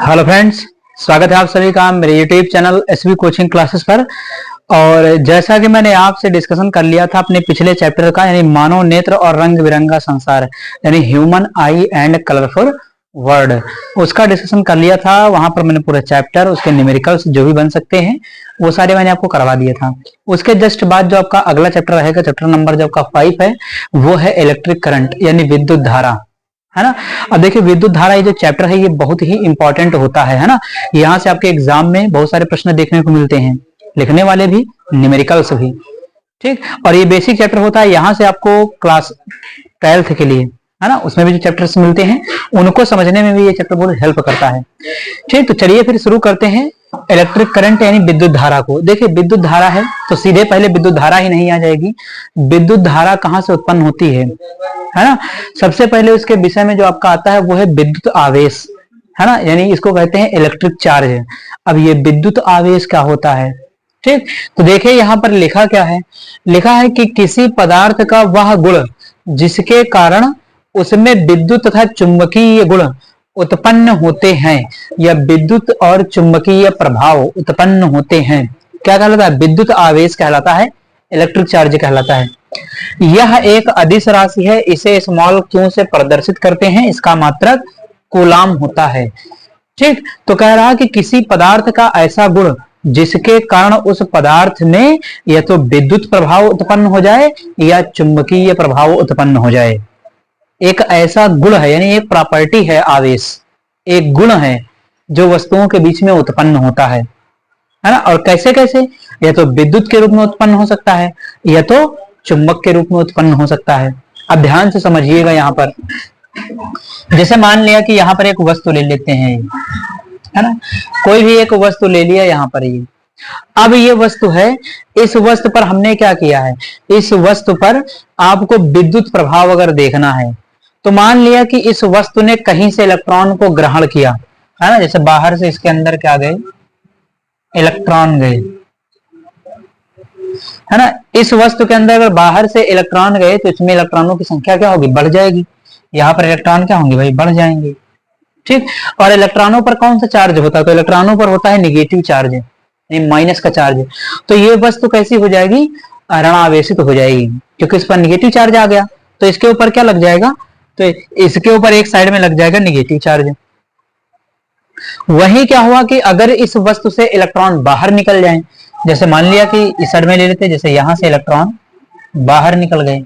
Hello friends, स्वागत है आप सभी का मेरे YouTube channel SV coaching classes पर। और जैसा कि मैंने आपसे डिस्कशन कर लिया था अपने पिछले चैप्टर का, यानी मानव नेत्र और रंग बिरंगा संसार, यानी human I and colourful world, उसका डिस्कशन कर लिया था। वहां पर मैंने पूरा चैप्टर, उसके न्यूमेरिकल्स जो भी बन सकते हैं वो सारे मैंने आपको करवा दिया था। उसके जस्ट बाद जो आपका अगला चैप्टर रहेगा, चैप्टर नंबर जो आपका 5 है, वो है इलेक्ट्रिक करंट यानी विद्युत धारा, है ना। अब देखिए, विद्युत धारा ये जो चैप्टर है ये बहुत ही इंपॉर्टेंट होता है ना। यहाँ से आपके एग्जाम में बहुत सारे प्रश्न देखने को मिलते हैं, लिखने वाले भी, न्यूमेरिकल्स भी, ठीक। और ये बेसिक चैप्टर होता है, यहाँ से आपको क्लास 12th के लिए, है ना, उसमें भी जो चैप्टर्स मिलते हैं उनको समझने में भी ये चैप्टर बहुत हेल्प करता है, ठीक। तो चलिए फिर शुरू करते हैं इलेक्ट्रिक करंट यानी विद्युत धारा को। देखिए, विद्युत धारा है तो सीधे पहले विद्युत धारा ही नहीं आ जाएगी। विद्युत धारा कहां से उत्पन्न होती है ना। सबसे पहले उसके विषय में जो आपका आता है वो है विद्युत आवेश, है ना, यानी इसको कहते हैं इलेक्ट्रिक चार्ज। अब ये विद्युत आवेश क्या होता है, ठीक। तो देखिए यहाँ पर लिखा क्या है, लिखा है कि किसी पदार्थ का वह गुण जिसके कारण उसमें विद्युत तथा चुंबकीय गुण उत्पन्न होते हैं, या विद्युत और चुंबकीय प्रभाव उत्पन्न होते हैं, क्या कहलाता है, विद्युत आवेश कहलाता है, इलेक्ट्रिक चार्ज कहलाता है। यह एक अदिश राशि है, इसे स्मॉल क्यू से प्रदर्शित करते हैं, इसका मात्रक कूलाम होता है, ठीक। तो कह रहा है कि किसी पदार्थ का ऐसा गुण जिसके कारण उस पदार्थ में या तो विद्युत प्रभाव उत्पन्न हो जाए या चुंबकीय प्रभाव उत्पन्न हो जाए। एक ऐसा गुण है, यानी एक प्रॉपर्टी है, आवेश एक गुण है जो वस्तुओं के बीच में उत्पन्न होता है ना। और कैसे कैसे, या तो विद्युत के रूप में उत्पन्न हो सकता है या तो चुंबक के रूप में उत्पन्न हो सकता है। अब ध्यान से समझिएगा, यहाँ पर जैसे मान लिया कि यहाँ पर एक वस्तु ले लेते हैं, है ना, कोई भी एक वस्तु ले लिया यहाँ पर ये। अब ये वस्तु है, इस वस्तु पर हमने क्या किया है, इस वस्तु पर आपको विद्युत प्रभाव अगर देखना है तो मान लिया कि इस वस्तु ने कहीं से इलेक्ट्रॉन को ग्रहण किया, है ना, जैसे बाहर से इसके अंदर क्या गए, इलेक्ट्रॉन गए, है ना। इस वस्तु के अंदर अगर बाहर से इलेक्ट्रॉन गए तो इसमें इलेक्ट्रॉनों की संख्या क्या होगी, बढ़ जाएगी। यहाँ पर इलेक्ट्रॉन क्या होंगे भाई, बढ़ जाएंगे, ठीक। और इलेक्ट्रॉनों पर कौन सा चार्ज होता है, तो इलेक्ट्रॉनों पर होता है निगेटिव चार्ज, माइनस का चार्ज। तो ये वस्तु कैसी हो जाएगी, ऋणावेशित हो जाएगी, क्योंकि इस पर निगेटिव चार्ज आ गया। तो इसके ऊपर क्या लग जाएगा, तो इसके ऊपर एक साइड में लग जाएगा निगेटिव चार्ज। वही क्या हुआ कि अगर इस वस्तु से इलेक्ट्रॉन बाहर निकल जाए, जैसे मान लिया कि इस साइड में ले लेते, जैसे यहां से इलेक्ट्रॉन बाहर निकल गए,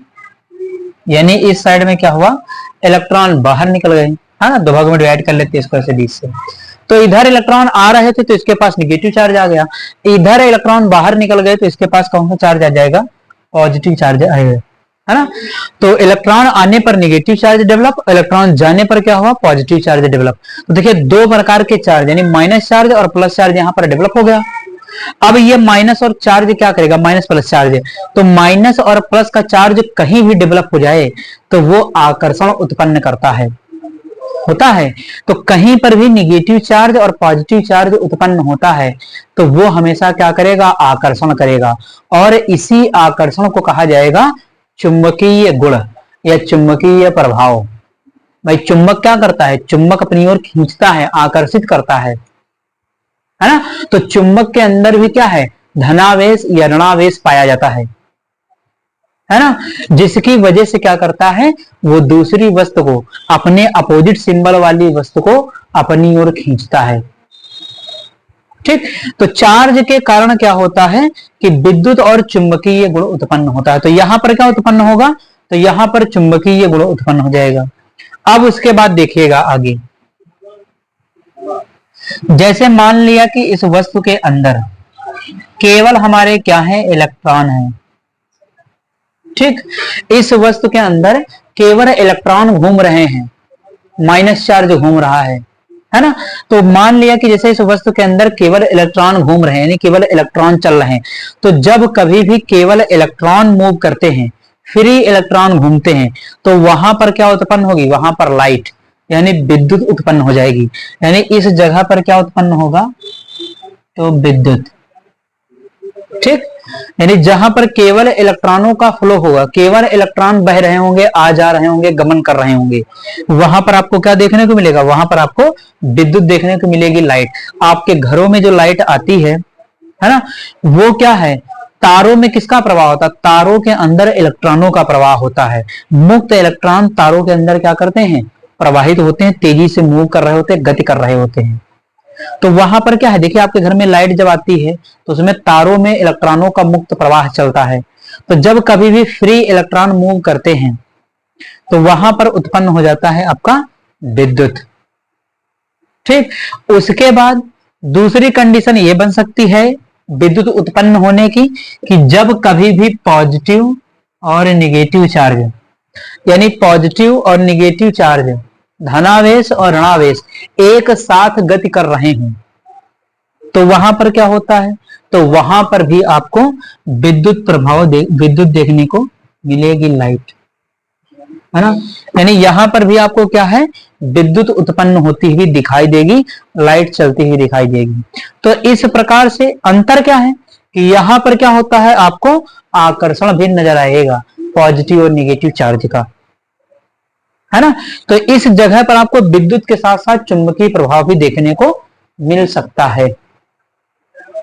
यानी इस साइड में क्या हुआ, इलेक्ट्रॉन बाहर निकल गए, है ना, दो भागों में डिवाइड कर लेते हैं इसको ऐसे 20 से। तो इधर इलेक्ट्रॉन आ रहे थे तो इसके पास निगेटिव चार्ज आ गया, इधर इलेक्ट्रॉन बाहर निकल गए तो इसके पास कौन सा चार्ज आ जाएगा, पॉजिटिव चार्ज आएगा, है ना। तो इलेक्ट्रॉन आने पर निगेटिव चार्ज डेवलप, इलेक्ट्रॉन जाने पर क्या हुआ, पॉजिटिव चार्ज डेवलप। तो देखिए, दो प्रकार के चार्ज यानी माइनस चार्ज और प्लस चार्ज यहाँ पर डेवलप हो गया। अब ये माइनस और चार्ज क्या करेगा, माइनस प्लस चार्ज, तो माइनस और प्लस का चार्ज कहीं भी डेवलप हो जाए तो वो आकर्षण उत्पन्न करता है, होता है। तो कहीं पर भी निगेटिव चार्ज और पॉजिटिव चार्ज उत्पन्न होता है तो वो हमेशा क्या करेगा, आकर्षण करेगा, और इसी आकर्षण को कहा जाएगा चुंबकीय गुण या चुंबकीय प्रभाव। भाई चुंबक क्या करता है, चुंबक अपनी ओर खींचता है, आकर्षित करता है ना। तो चुंबक के अंदर भी क्या है, धनावेश या ऋणावेश पाया जाता है ना, जिसकी वजह से क्या करता है, वो दूसरी वस्तु को, अपने अपोजिट सिंबल वाली वस्तु को अपनी ओर खींचता है, ठीक। तो चार्ज के कारण क्या होता है कि विद्युत और चुंबकीय गुण उत्पन्न होता है। तो यहां पर क्या उत्पन्न होगा, तो यहां पर चुंबकीय गुण उत्पन्न हो जाएगा। अब उसके बाद देखिएगा आगे, जैसे मान लिया कि इस वस्तु के अंदर केवल हमारे क्या है, इलेक्ट्रॉन है, ठीक। इस वस्तु के अंदर केवल इलेक्ट्रॉन घूम रहे हैं, माइनस चार्ज घूम रहा है ना। तो मान लिया कि जैसे इस वस्तु के अंदर केवल इलेक्ट्रॉन घूम रहे हैं, यानी केवल इलेक्ट्रॉन चल रहे हैं, तो जब कभी भी केवल इलेक्ट्रॉन मूव करते हैं, फ्री इलेक्ट्रॉन घूमते हैं, तो वहां पर क्या उत्पन्न होगी, वहां पर लाइट यानी विद्युत उत्पन्न हो जाएगी। यानी इस जगह पर क्या उत्पन्न होगा, तो विद्युत, ठीक। यानी जहां पर केवल इलेक्ट्रॉनों का फ्लो होगा, केवल इलेक्ट्रॉन बह रहे होंगे, आ जा रहे होंगे, गमन कर रहे होंगे, वहां पर आपको क्या देखने को मिलेगा? वहां पर आपको विद्युत देखने को मिलेगी, लाइट। आपके घरों में जो लाइट आती है ना, वो क्या है? तारों में किसका प्रवाह होता है? तारों के अंदर इलेक्ट्रॉनों का प्रवाह होता है। मुक्त इलेक्ट्रॉन तारों के अंदर क्या करते हैं? प्रवाहित होते हैं, तेजी से मूव कर रहे होते हैं, गति कर रहे होते हैं। तो वहां पर क्या है, देखिए आपके घर में लाइट जब आती है तो उसमें तारों में इलेक्ट्रॉनों का मुक्त प्रवाह चलता है। तो जब कभी भी फ्री इलेक्ट्रॉन मूव करते हैं तो वहां पर उत्पन्न हो जाता है आपका विद्युत। ठीक, उसके बाद दूसरी कंडीशन ये बन सकती है विद्युत उत्पन्न होने की, कि जब कभी भी पॉजिटिव और निगेटिव चार्ज, यानी पॉजिटिव और निगेटिव चार्ज, धनावेश और ऋणावेश एक साथ गति कर रहे हैं, तो वहां पर क्या होता है? तो वहां पर भी आपको विद्युत प्रभाव विद्युत देखने को मिलेगी, लाइट, है ना। यानी यहां पर भी आपको क्या है? विद्युत उत्पन्न होती हुई दिखाई देगी, लाइट चलती हुई दिखाई देगी। तो इस प्रकार से अंतर क्या है कि यहां पर क्या होता है? आपको आकर्षण भी नजर आएगा पॉजिटिव और निगेटिव चार्ज का, है ना। तो इस जगह पर आपको विद्युत के साथ साथ चुंबकीय प्रभाव भी देखने को मिल सकता है,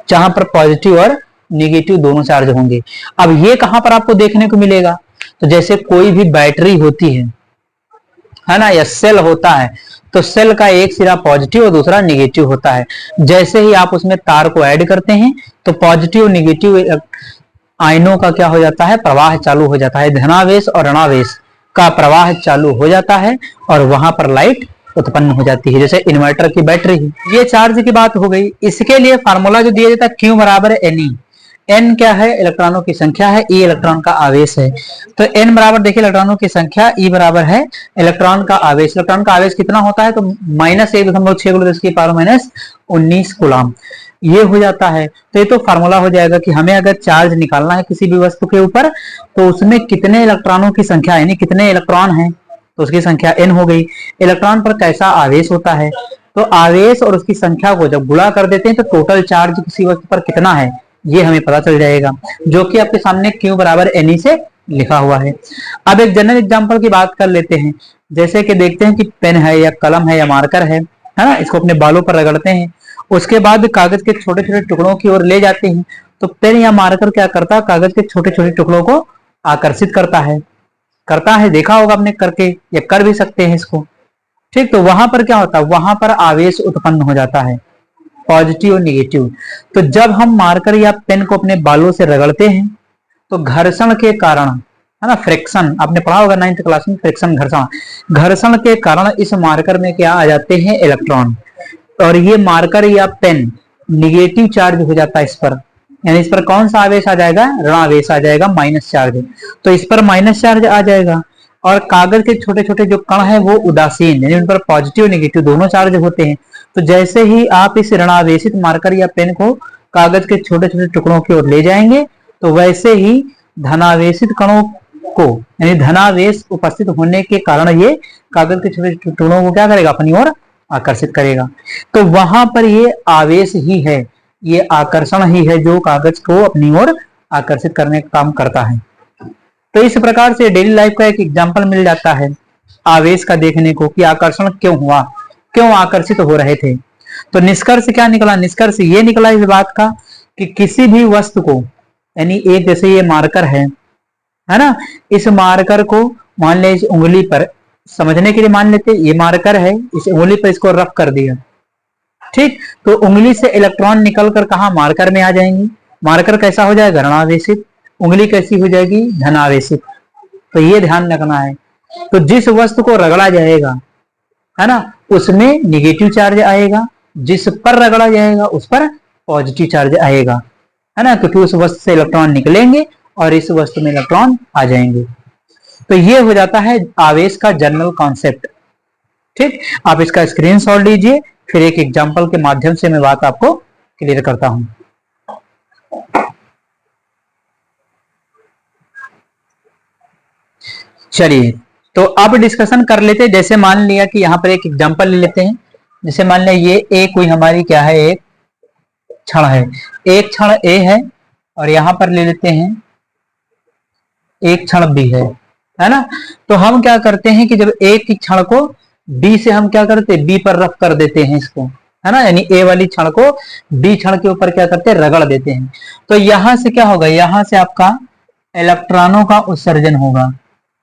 जहां पर पॉजिटिव और निगेटिव दोनों चार्ज होंगे। अब ये कहां पर आपको देखने को मिलेगा? तो जैसे कोई भी बैटरी होती है ना, या सेल होता है, तो सेल का एक सिरा पॉजिटिव और दूसरा निगेटिव होता है। जैसे ही आप उसमें तार को ऐड करते हैं तो पॉजिटिव और निगेटिव आयनों का क्या हो जाता है? प्रवाह चालू हो जाता है, धनावेश और ऋणावेश का प्रवाह चालू हो जाता है और वहां पर लाइट उत्पन्न हो जाती है, जैसे इन्वर्टर की बैटरी। ये चार्ज की बात हो गई। इसके लिए फार्मूला जो दिया जाता है Q बराबर एन ई। एन क्या है? इलेक्ट्रॉनों की संख्या है, ई इलेक्ट्रॉन का आवेश है। तो एन बराबर देखिए इलेक्ट्रॉनों की संख्या, ई बराबर है इलेक्ट्रॉन का आवेश। इलेक्ट्रॉन का आवेश कितना होता है? तो -1.6 × 10⁻⁹ कूलाम ये हो जाता है। तो ये तो फार्मूला हो जाएगा कि हमें अगर चार्ज निकालना है किसी भी वस्तु के ऊपर तो उसमें कितने इलेक्ट्रॉनों की संख्या, यानी कितने इलेक्ट्रॉन हैं, तो उसकी संख्या n हो गई। इलेक्ट्रॉन पर कैसा आवेश होता है? तो आवेश और उसकी संख्या को जब गुणा कर देते हैं तो टोटल चार्ज किसी वस्तु पर कितना है ये हमें पता चल जाएगा, जो कि आपके सामने Q बराबर Ne से लिखा हुआ है। अब एक जनरल एग्जांपल की बात कर लेते हैं। जैसे कि देखते हैं कि पेन है या कलम है या मार्कर है ना, इसको अपने बालों पर रगड़ते हैं, उसके बाद कागज के छोटे छोटे टुकड़ों की ओर ले जाते हैं। तो पेन या मार्कर क्या करता है? कागज के छोटे छोटे टुकड़ों को आकर्षित करता है, देखा होगा आपने करके, या कर भी सकते हैं इसको। ठीक, तो वहां पर क्या होता है? वहां पर आवेश उत्पन्न हो जाता है, पॉजिटिव और निगेटिव। तो जब हम मार्कर या पेन को अपने बालों से रगड़ते हैं तो घर्षण के कारण, है ना, फ्रिक्शन, आपने पढ़ा होगा 9th क्लास में, फ्रिक्शन, घर्षण के कारण इस मार्कर में क्या आ जाते हैं? इलेक्ट्रॉन। और ये मार्कर या पेन निगेटिव चार्ज हो जाता है इस पर, यानी इस पर कौन सा आवेश आ जाएगा? ऋणावेश आ जाएगा, माइनस चार्ज। तो इस पर माइनस चार्ज आ जाएगा। और कागज के छोटे छोटे जो कण है वो उदासीन, यानी उन पर पॉजिटिव नेगेटिव दोनों चार्ज होते हैं। तो जैसे ही आप इस ऋणावेशित मार्कर या पेन को कागज के छोटे छोटे टुकड़ों की ओर ले जाएंगे तो वैसे ही धनावेशित कणों को, यानी धनावेश उपस्थित होने के कारण ये कागज के छोटे छोटे टुकड़ों को क्या करेगा? अपनी ओर आकर्षित करेगा। तो वहां पर ये आवेश ही है, ये आकर्षण ही है जो कागज को अपनी ओर आकर्षित करने का काम करता है। तो इस प्रकार से डेली लाइफ का एक एग्जांपल मिल जाता है आवेश का देखने को, कि आकर्षण क्यों हुआ, क्यों आकर्षित हो रहे थे। तो निष्कर्ष क्या निकला? निष्कर्ष ये निकला इस बात का कि किसी भी वस्तु को, यानी एक जैसे ये मार्कर है ना, इस मार्कर को मान ले इस उंगली पर, समझने के लिए मान लेते ये मार्कर है, इस उंगली पर इसको रफ कर दिया, ठीक, तो उंगली से इलेक्ट्रॉन निकलकर कहा? मार्कर में आ जाएंगे। मार्कर कैसा हो जाएगा? ऋणावेशित। उंगली कैसी हो जाएगी? धनावेशित। तो ये ध्यान रखना है। तो जिस वस्तु को रगड़ा जाएगा, है ना, उसमें निगेटिव चार्ज आएगा, जिस पर रगड़ा जाएगा उस पर पॉजिटिव चार्ज आएगा, है ना, क्योंकि उस वस्तु से इलेक्ट्रॉन निकलेंगे और इस वस्तु में इलेक्ट्रॉन आ जाएंगे। तो ये हो जाता है आवेश का जनरल कॉन्सेप्ट। ठीक, आप इसका स्क्रीनशॉट लीजिए, फिर एक एग्जांपल के माध्यम से मैं बात आपको क्लियर करता हूं। चलिए, तो अब डिस्कशन कर लेते हैं। जैसे मान लिया कि यहाँ पर एक एग्जांपल ले लेते हैं। जैसे मान लिया ये ए कोई हमारी क्या है? एक क्षण है, एक क्षण ए है और यहां पर ले लेते हैं एक क्षण बी है ना। तो हम क्या करते हैं कि जब एक क्षण को बी से हम क्या करते हैं, बी पर रफ कर देते हैं इसको, है ना, यानी ए वाली क्षण को बी क्षण के ऊपर क्या करते हैं, रगड़ देते हैं। तो यहां से क्या होगा, यहां से आपका इलेक्ट्रॉनों का उत्सर्जन होगा,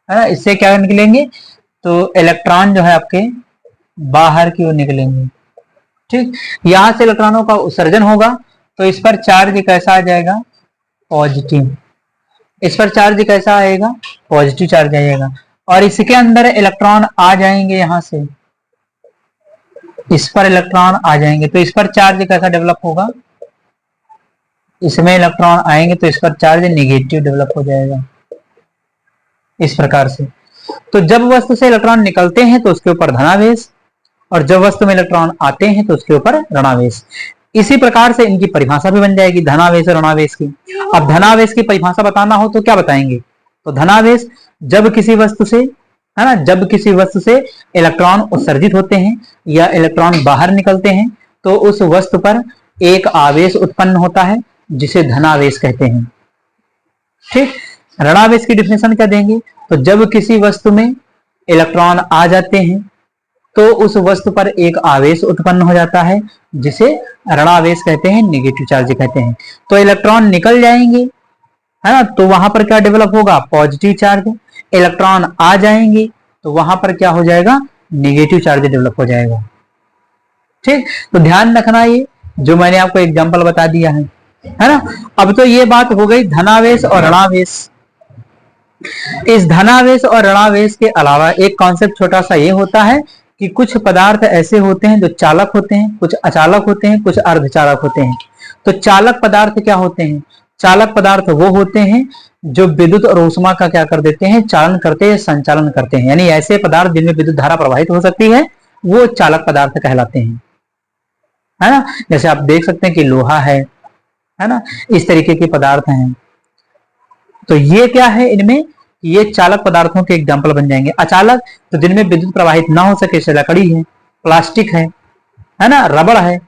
है ना। इससे क्या निकलेंगे, तो इलेक्ट्रॉन जो है आपके बाहर की ओर निकलेंगे। ठीक, यहां से इलेक्ट्रॉनों का उत्सर्जन होगा, तो इस पर चार्ज कैसा आ जाएगा, पॉजिटिव। इस पर चार्ज कैसा आएगा, पॉजिटिव चार्ज आएगा। और इसके अंदर इलेक्ट्रॉन आ जाएंगे, यहां से इस पर इलेक्ट्रॉन आ जाएंगे, तो इस पर चार्ज कैसा डेवलप होगा, इसमें इलेक्ट्रॉन आएंगे तो इस पर चार्ज नेगेटिव डेवलप हो जाएगा, इस प्रकार से। तो जब वस्तु से इलेक्ट्रॉन निकलते हैं तो उसके ऊपर धनावेश, और जब वस्तु में इलेक्ट्रॉन आते हैं तो उसके ऊपर ऋणावेश। इसी प्रकार से इनकी परिभाषा भी बन जाएगी, धनावेश और ऋणावेश की। अब धनावेश की परिभाषा बताना हो तो क्या बताएंगे, तो धनावेश जब किसी वस्तु से, है ना, जब किसी वस्तु से इलेक्ट्रॉन उत्सर्जित होते हैं या इलेक्ट्रॉन बाहर निकलते हैं तो उस वस्तु पर एक आवेश उत्पन्न होता है जिसे धनावेश कहते हैं। ठीक, ऋणावेश की डिफिनेशन क्या देंगे, तो जब किसी वस्तु में इलेक्ट्रॉन आ जाते हैं तो उस वस्तु पर एक आवेश उत्पन्न हो जाता है जिसे ऋणावेश कहते हैं, नेगेटिव चार्ज कहते हैं। तो इलेक्ट्रॉन निकल जाएंगे, है ना, तो वहां पर क्या डेवलप होगा, पॉजिटिव चार्ज। इलेक्ट्रॉन आ जाएंगे तो वहां पर क्या हो जाएगा, नेगेटिव चार्ज डेवलप हो जाएगा। ठीक, तो ध्यान रखना, ये जो मैंने आपको एग्जांपल बता दिया है ना। अब तो ये बात हो गई धनावेश और ऋणावेश। इस धनावेश और ऋणावेश के अलावा एक कॉन्सेप्ट छोटा सा ये होता है कि कुछ पदार्थ ऐसे होते हैं जो चालक होते हैं, कुछ अचालक होते हैं, कुछ अर्धचालक होते हैं। तो चालक पदार्थ क्या होते हैं, चालक पदार्थ वो होते हैं जो विद्युत और ऊष्मा का क्या कर देते हैं, चालन करते हैं, संचालन करते हैं। यानी ऐसे पदार्थ जिनमें विद्युत धारा प्रवाहित हो सकती है वो चालक पदार्थ कहलाते हैं, है ना। जैसे आप देख सकते हैं कि लोहा है ना, इस तरीके के पदार्थ हैं। तो ये क्या है, इनमें ये चालक पदार्थों के एग्जाम्पल बन जाएंगे। अचालक तो जिनमें विद्युत प्रवाहित ना हो सके, जैसे लकड़ी है, प्लास्टिक है ना, रबड़ है,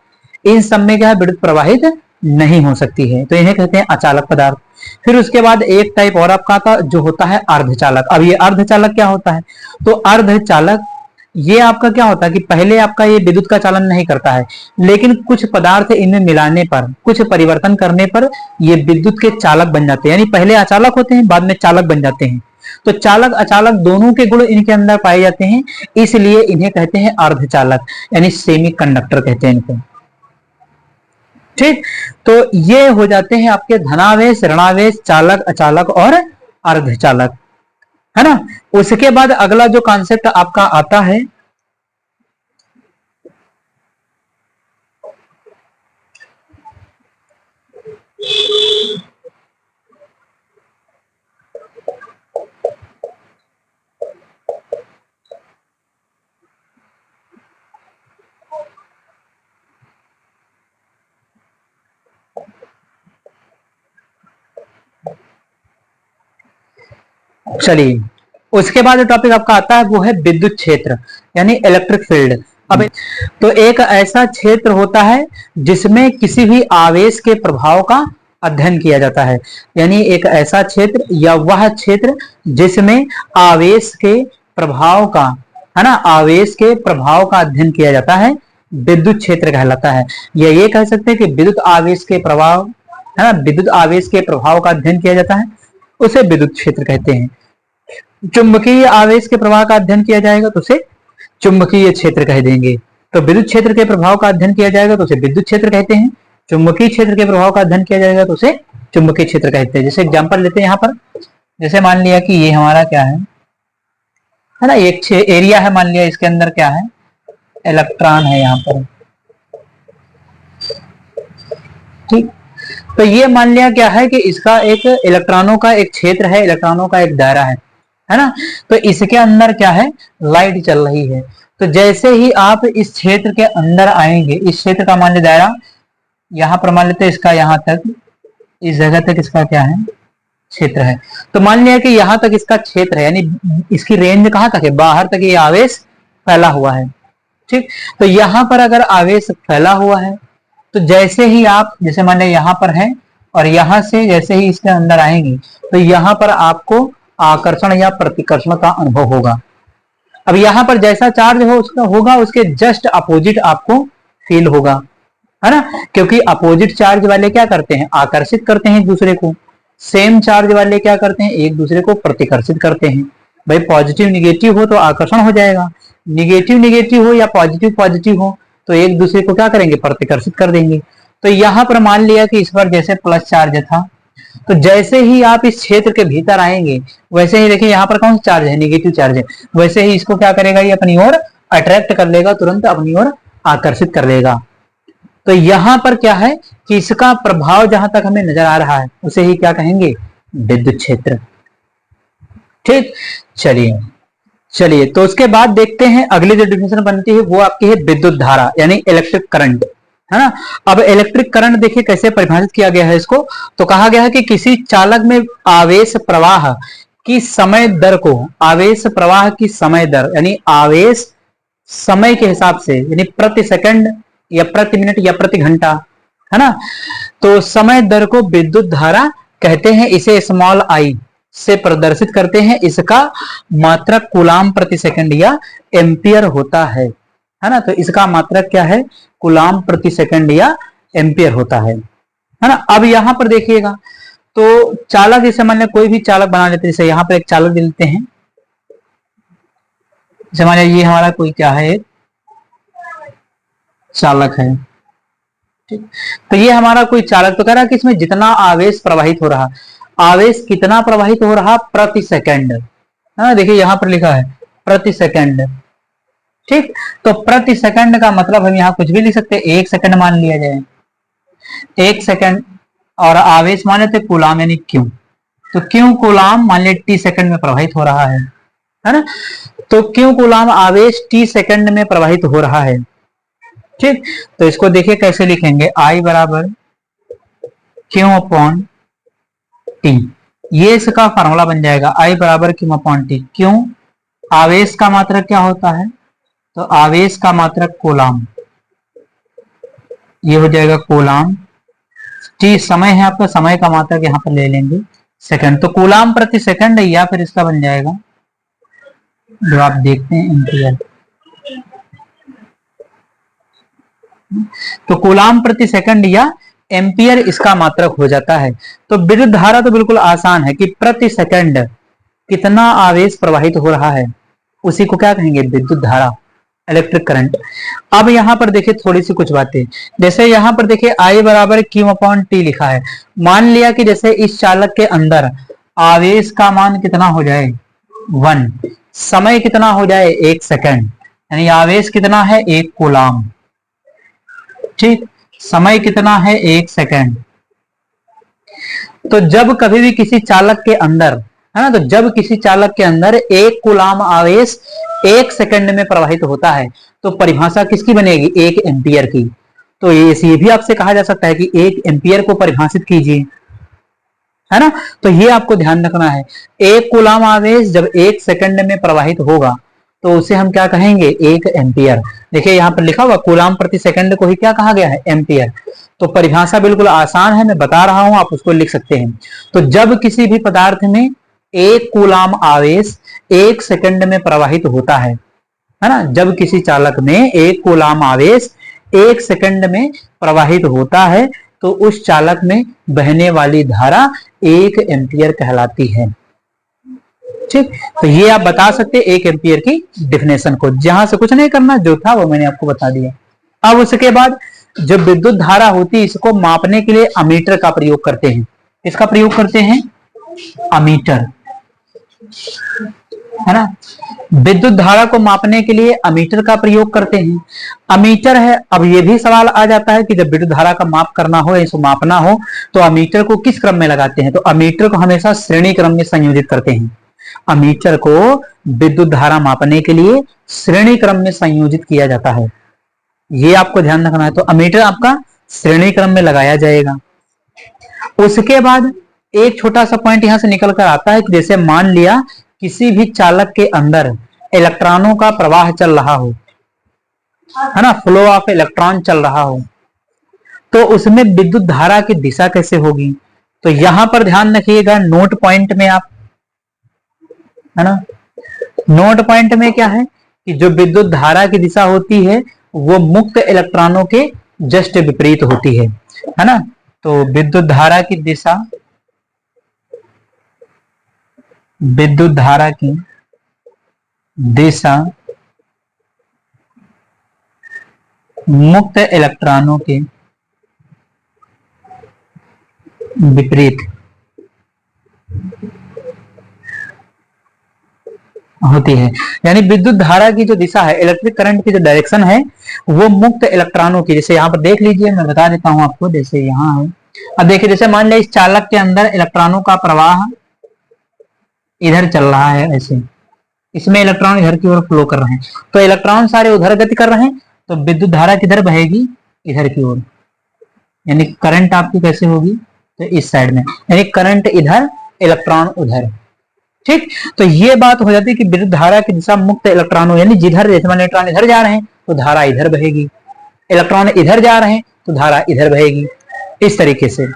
इन सब में क्या है, विद्युत प्रवाहित नहीं हो सकती है, तो इन्हें कहते हैं अचालक पदार्थ। फिर उसके बाद एक टाइप और आपका आता जो होता है अर्धचालक। अब ये अर्धचालक क्या होता है, तो अर्धचालक ये आपका क्या होता है कि पहले आपका ये विद्युत का चालन नहीं करता है, लेकिन कुछ पदार्थ इनमें मिलाने पर, कुछ परिवर्तन करने पर ये विद्युत के चालक बन जाते हैं। यानी पहले अचालक होते हैं, बाद में चालक बन जाते हैं। तो चालक अचालक दोनों के गुण इनके अंदर पाए जाते हैं, इसलिए इन्हें कहते हैं अर्धचालक, यानी सेमी कंडक्टर कहते हैं इनको। ठीक, तो ये हो जाते हैं आपके धनावेश, ऋणावेश, चालक, अचालक और अर्धचालक, है ना। उसके बाद अगला जो कॉन्सेप्ट आपका आता है चलिए, उसके बाद जो टॉपिक आपका आता है वो है विद्युत क्षेत्र, यानी इलेक्ट्रिक फील्ड। अब तो एक ऐसा क्षेत्र होता है जिसमें किसी भी आवेश के प्रभाव का अध्ययन किया जाता है। यानी एक ऐसा क्षेत्र या वह क्षेत्र जिसमें आवेश के प्रभाव का, है ना, आवेश के प्रभाव का अध्ययन किया जाता है, विद्युत क्षेत्र कहलाता है। या ये कह सकते हैं कि विद्युत आवेश के प्रभाव, है ना, विद्युत आवेश के प्रभाव का अध्ययन किया जाता है, उसे विद्युत क्षेत्र कहते हैं। चुंबकीय आवेश के प्रवाह का अध्ययन किया जाएगा तो उसे चुंबकीय क्षेत्र कह देंगे। तो विद्युत क्षेत्र के प्रभाव का अध्ययन किया जाएगा तो उसे विद्युत क्षेत्र कहते हैं। चुंबकीय क्षेत्र के प्रभाव का अध्ययन किया जाएगा तो उसे चुंबकीय क्षेत्र कहते हैं। जैसे एग्जांपल लेते हैं यहाँ पर, जैसे मान लिया कि ये हमारा क्या है ना, एक एरिया है, मान लिया इसके अंदर क्या है, इलेक्ट्रॉन है यहाँ पर। ठीक, तो ये मान लिया क्या है कि इसका एक इलेक्ट्रॉनों का एक क्षेत्र है, इलेक्ट्रॉनों का एक दायरा है ना। तो इसके अंदर क्या है, लाइट चल रही है। तो जैसे ही आप इस क्षेत्र के अंदर आएंगे, इस क्षेत्र का मान लिया दायरा यहां पर मान लेते हैं, इसका यहां तक, इस जगह तक इसका क्या है, क्षेत्र है। तो मान लिया कि यहां तक इसका क्षेत्र है, यानी इसकी रेंज कहां तक है, बाहर तक ये आवेश फैला हुआ है। ठीक, तो यहां पर अगर आवेश फैला हुआ है तो जैसे ही आप, जैसे मान लिया यहां पर है और यहां से जैसे ही इसके अंदर आएंगी तो यहां पर आपको आकर्षण या प्रतिकर्षण का अनुभव होगा। अब यहां पर जैसा चार्ज हो उसका होगा उसके जस्ट अपोजिट आपको फील होगा, है ना, क्योंकि अपोजिट चार्ज वाले क्या करते हैं, आकर्षित करते हैं एक दूसरे को, सेम चार्ज वाले क्या करते हैं, एक दूसरे को प्रतिकर्षित करते हैं। भाई पॉजिटिव निगेटिव हो तो आकर्षण हो जाएगा, निगेटिव निगेटिव हो या पॉजिटिव पॉजिटिव हो तो एक दूसरे को क्या करेंगे, प्रतिकर्षित कर देंगे। तो यहां पर मान लिया कि इस पर जैसे प्लस चार्ज था, तो जैसे ही आप इस क्षेत्र के भीतर आएंगे वैसे ही देखिए यहाँ पर कौन सा चार्ज है, निगेटिव चार्ज है, वैसे ही इसको क्या करेगा, ये अपनी ओर अट्रैक्ट कर लेगा, तुरंत अपनी ओर आकर्षित कर लेगा। तो यहां पर क्या है कि इसका प्रभाव जहां तक हमें नजर आ रहा है उसे ही क्या कहेंगे, विद्युत क्षेत्र। ठीक, चलिए चलिए तो उसके बाद देखते हैं अगली जो डिफिनेशन बनती है वो आपकी है विद्युत धारा यानी इलेक्ट्रिक करंट, है ना। अब इलेक्ट्रिक करंट देखिए कैसे परिभाषित किया गया है इसको, तो कहा गया है कि किसी चालक में आवेश प्रवाह की समय दर को, आवेश प्रवाह की समय दर यानी आवेश समय के हिसाब से यानी प्रति सेकंड या प्रति मिनट या प्रति घंटा, है ना, तो समय दर को विद्युत धारा कहते हैं। इसे स्मॉल आई से प्रदर्शित करते हैं, इसका मात्रक कूलाम प्रति सेकंड या एम्पियर होता है ना। तो इसका मात्रक क्या है, कूलाम प्रति सेकंड या एम्पियर होता है ना। अब यहां पर देखिएगा तो चालक, जैसे मान लिया कोई भी चालक बना लेते हैं, जैसे यहां पर एक चालक लेते हैं, जैसे मान लिया ये हमारा कोई क्या है, एक चालक है, ठीक, तो ये हमारा कोई चालक, तो कह रहा है कि इसमें जितना आवेश प्रवाहित हो रहा, आवेश कितना प्रवाहित हो रहा प्रति सेकंड, हाँ देखिए यहां पर लिखा है प्रति सेकंड, ठीक। तो प्रति सेकंड का मतलब हम यहाँ कुछ भी लिख सकते हैं, एक सेकंड मान लिया जाए, एक सेकंड, और आवेश मान लेते कूलाम यानी क्यू, तो क्यू कूलाम मान लिया टी सेकंड में प्रवाहित हो रहा है ना। तो क्यू कूलाम आवेश टी सेकंड में प्रवाहित हो रहा है, ठीक। तो इसको देखिए कैसे लिखेंगे, आई बराबर क्यू अपॉन टी, ये इसका फार्मूला बन जाएगा, आई बराबर क्यू अपॉन टी। क्यों, आवेश का मात्रक क्या होता है, तो आवेश का मात्रक कूलाम, ये हो जाएगा कूलाम, टी समय है आपका, समय का मात्रक यहां पर ले लेंगे सेकंड, तो कूलाम प्रति सेकंड, या फिर इसका बन जाएगा जो आप देखते हैं एम्पियर, तो कूलाम प्रति सेकंड या एम्पियर इसका मात्रक हो जाता है। तो विद्युत धारा तो बिल्कुल आसान है कि प्रति सेकंड कितना आवेश प्रवाहित हो रहा है उसी को क्या कहेंगे, विद्युत धारा, इलेक्ट्रिक करंट। अब यहां पर देखिए थोड़ी सी कुछ बातें, जैसे यहां पर देखिए आई बराबर क्यू अपॉन टी लिखा है, मान लिया कि जैसे इस चालक के अंदर आवेश का मान कितना हो जाए 1, समय कितना हो जाए 1 सेकंड, यानी आवेश कितना है 1 कूलाम, ठीक, समय कितना है 1 सेकंड। तो जब कभी भी किसी चालक के अंदर, है ना, तो जब किसी चालक के अंदर 1 कूलाम आवेश 1 सेकंड में प्रवाहित होता है तो परिभाषा किसकी बनेगी, 1 एम्पियर की। तो ये भी आपसे कहा जा सकता है कि 1 एम्पियर को परिभाषित कीजिए, है ना। तो ये आपको ध्यान रखना है, 1 कूलाम आवेश जब 1 सेकंड में प्रवाहित होगा तो उसे हम क्या कहेंगे, 1 एम्पियर। देखिए यहाँ पर लिखा हुआ कूलाम प्रति सेकंड को ही क्या कहा गया है, एम्पियर। तो परिभाषा बिल्कुल आसान है, मैं बता रहा हूं, आप उसको लिख सकते हैं। तो जब किसी भी पदार्थ में 1 कूलाम आवेश 1 सेकंड में प्रवाहित होता है ना, जब किसी चालक में 1 कूलाम आवेश 1 सेकंड में प्रवाहित होता है तो उस चालक में बहने वाली धारा 1 एम्पियर कहलाती है, ठीक। तो ये आप बता सकते हैं 1 एम्पियर की डेफिनेशन को, जहां से कुछ नहीं करना, जो था वो मैंने आपको बता दिया। अब उसके बाद जो विद्युत धारा होती है इसको मापने के लिए अमीटर का प्रयोग करते हैं। इसका प्रयोग करते हैं अमीटर, है ना, विद्युत धारा को मापने के लिए अमीटर का प्रयोग करते हैं। अमीटर है, अब ये भी सवाल आ जाता है कि जब विद्युत धारा का माप करना हो, इसको मापना हो तो अमीटर को किस क्रम में लगाते हैं, तो अमीटर को हमेशा श्रेणी क्रम में संयोजित करते हैं। अमीटर को विद्युत धारा मापने के लिए श्रेणी क्रम में संयोजित किया जाता है, ये आपको ध्यान रखना है। तो अमीटर आपका श्रेणी क्रम में लगाया जाएगा। उसके बाद एक छोटा सा पॉइंट यहां से निकल कर आता है कि जैसे मान लिया किसी भी चालक के अंदर इलेक्ट्रॉनों का प्रवाह चल रहा हो, है ना, फ्लो ऑफ इलेक्ट्रॉन चल रहा हो, तो उसमें विद्युत धारा की दिशा कैसे होगी? तो यहां पर ध्यान रखिएगा, नोट पॉइंट में आप, है ना, नोट पॉइंट में क्या है कि जो विद्युत धारा की दिशा होती है वो मुक्त इलेक्ट्रॉनों के जस्ट विपरीत होती है ना। तो विद्युत धारा की दिशा, विद्युत धारा की दिशा मुक्त इलेक्ट्रॉनों के विपरीत होती है। यानी विद्युत धारा की जो दिशा है, इलेक्ट्रिक करंट की जो डायरेक्शन है वो मुक्त इलेक्ट्रॉनों की, जैसे यहाँ पर देख लीजिए, मैं बता देता हूं आपको, जैसे यहाँ है, अब देखिए, जैसे मान लिया इस चालक के अंदर इलेक्ट्रॉनों का प्रवाह इधर चल रहा है, ऐसे इसमें इलेक्ट्रॉन इधर की ओर फ्लो कर रहे हैं, तो इलेक्ट्रॉन सारे उधर गति कर रहे हैं, तो विद्युत धारा किधर बहेगी? इधर की ओर। यानी करंट आपकी कैसे होगी? तो इस साइड में, यानी करंट इधर, इलेक्ट्रॉन उधर। ठीक, तो ये बात हो जाती है कि विद्युत धारा की दिशा मुक्त इलेक्ट्रॉनों, यानी जिधर, जैसे इलेक्ट्रॉन इधर जा रहे हैं तो धारा इधर बहेगी, इलेक्ट्रॉन इधर जा रहे हैं तो धारा इधर बहेगी, इस तरीके से।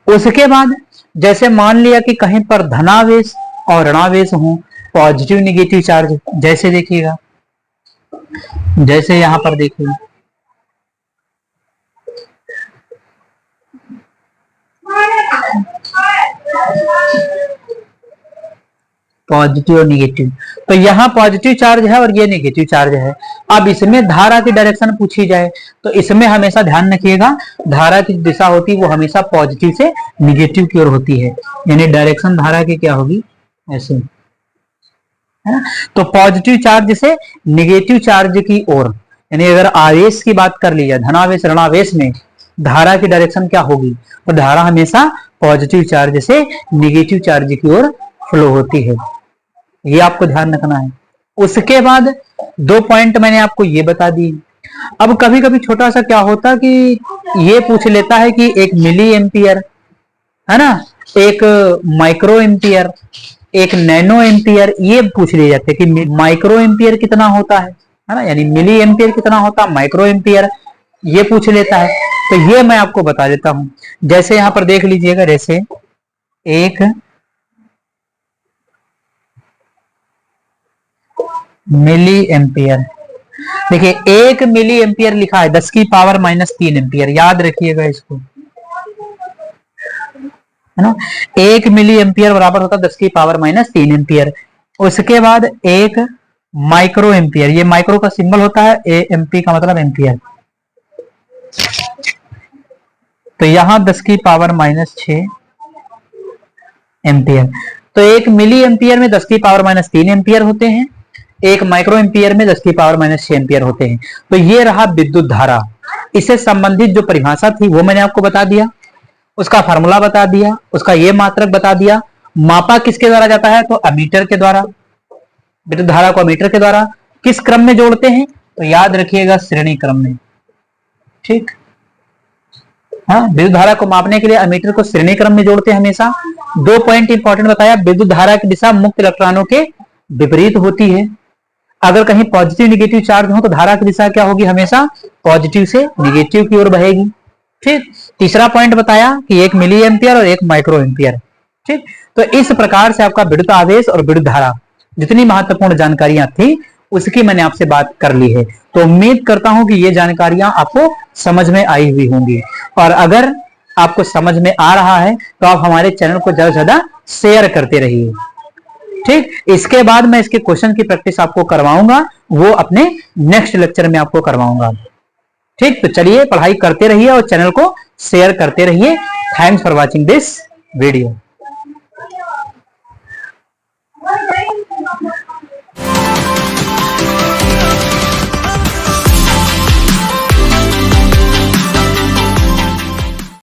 उसके बाद जैसे मान लिया कि कहीं पर धनावेश और ऋणावेश हो, पॉजिटिव निगेटिव चार्ज, जैसे देखिएगा, जैसे यहां पर देखिए, पॉजिटिव और निगेटिव, तो यहाँ पॉजिटिव चार्ज है और ये निगेटिव चार्ज है। अब इसमें धारा की डायरेक्शन पूछी जाए तो इसमें हमेशा ध्यान रखिएगा, धारा की दिशा होती है वो हमेशा पॉजिटिव से निगेटिव की ओर होती है, यानी डायरेक्शन धारा की क्या होगी? ऐसे, है ना। तो पॉजिटिव चार्ज से निगेटिव चार्ज की ओर, यानी अगर आवेश की बात कर ली जाए, धनावेश ऋणावेश में धारा की डायरेक्शन क्या होगी? तो धारा हमेशा पॉजिटिव चार्ज से निगेटिव चार्ज की ओर फ्लो होती है, ये आपको ध्यान रखना है। उसके बाद 2 पॉइंट मैंने आपको ये बता दी। अब कभी कभी छोटा सा क्या होता कि ये पूछ लेता है कि 1 मिली एम्पियर, है ना, 1 माइक्रो एम्पियर, 1 नैनो एम्पियर, ये पूछ लिए जाते कि माइक्रो एम्पियर कितना होता है ना, यानी मिली एम्पियर कितना होता, माइक्रो एम्पियर, ये पूछ लेता है। तो ये मैं आपको बता देता हूं, जैसे यहां पर देख लीजिएगा, जैसे 1 मिली एम्पियर, देखिए 1 मिली एम्पियर लिखा है 10 की पावर -3 एम्पियर, याद रखिएगा इसको, है ना। 1 मिली एम्पियर बराबर होता है 10 की पावर -3 एम्पियर। उसके बाद 1 माइक्रो एम्पियर, ये माइक्रो का सिंबल होता है, एमपी का मतलब एम्पियर, तो यहां 10 की पावर -6 एम्पियर। तो 1 मिली एम्पियर में 10 की पावर -3 एम्पियर होते हैं, 1 माइक्रो एम्पियर में 10 की पावर -6 एम्पियर होते हैं। तो ये रहा विद्युत धारा, इससे संबंधित जो परिभाषा थी वो मैंने आपको बता दिया, उसका फार्मूला बता दिया, उसका ये मात्रक बता दिया। मापा किसके द्वारा जाता है? तो अमीटर के द्वारा, विद्युत धारा को अमीटर के द्वारा। किस क्रम में जोड़ते हैं? तो याद रखिएगा, श्रेणी क्रम में। ठीक, हाँ, विद्युत धारा को मापने के लिए अमीटर को श्रेणी क्रम में जोड़ते हैं हमेशा। 2 पॉइंट इंपॉर्टेंट बताया, विद्युत धारा की दिशा मुक्त इलेक्ट्रॉनों के विपरीत होती है। अगर कहीं पॉजिटिव निगेटिव चार्ज हो तो धारा की दिशा क्या होगी? हमेशा पॉजिटिव से निगेटिव की ओर बहेगी। ठीक, तीसरा पॉइंट बताया कि 1 मिली एम्पियर और 1 माइक्रो एम्पियर। ठीक, तो इस प्रकार से आपका विद्युत आवेश और विद्युत धारा, जितनी महत्वपूर्ण जानकारियां थी उसकी मैंने आपसे बात कर ली है। तो उम्मीद करता हूं कि ये जानकारियां आपको समझ में आई हुई होंगी, और अगर आपको समझ में आ रहा है तो आप हमारे चैनल को ज्यादा से ज्यादा शेयर करते रहिए। ठीक, इसके बाद मैं इसके क्वेश्चन की प्रैक्टिस आपको करवाऊंगा, वो अपने नेक्स्ट लेक्चर में आपको करवाऊंगा। ठीक, तो चलिए पढ़ाई करते रहिए और चैनल को शेयर करते रहिए। Thanks for watching this video.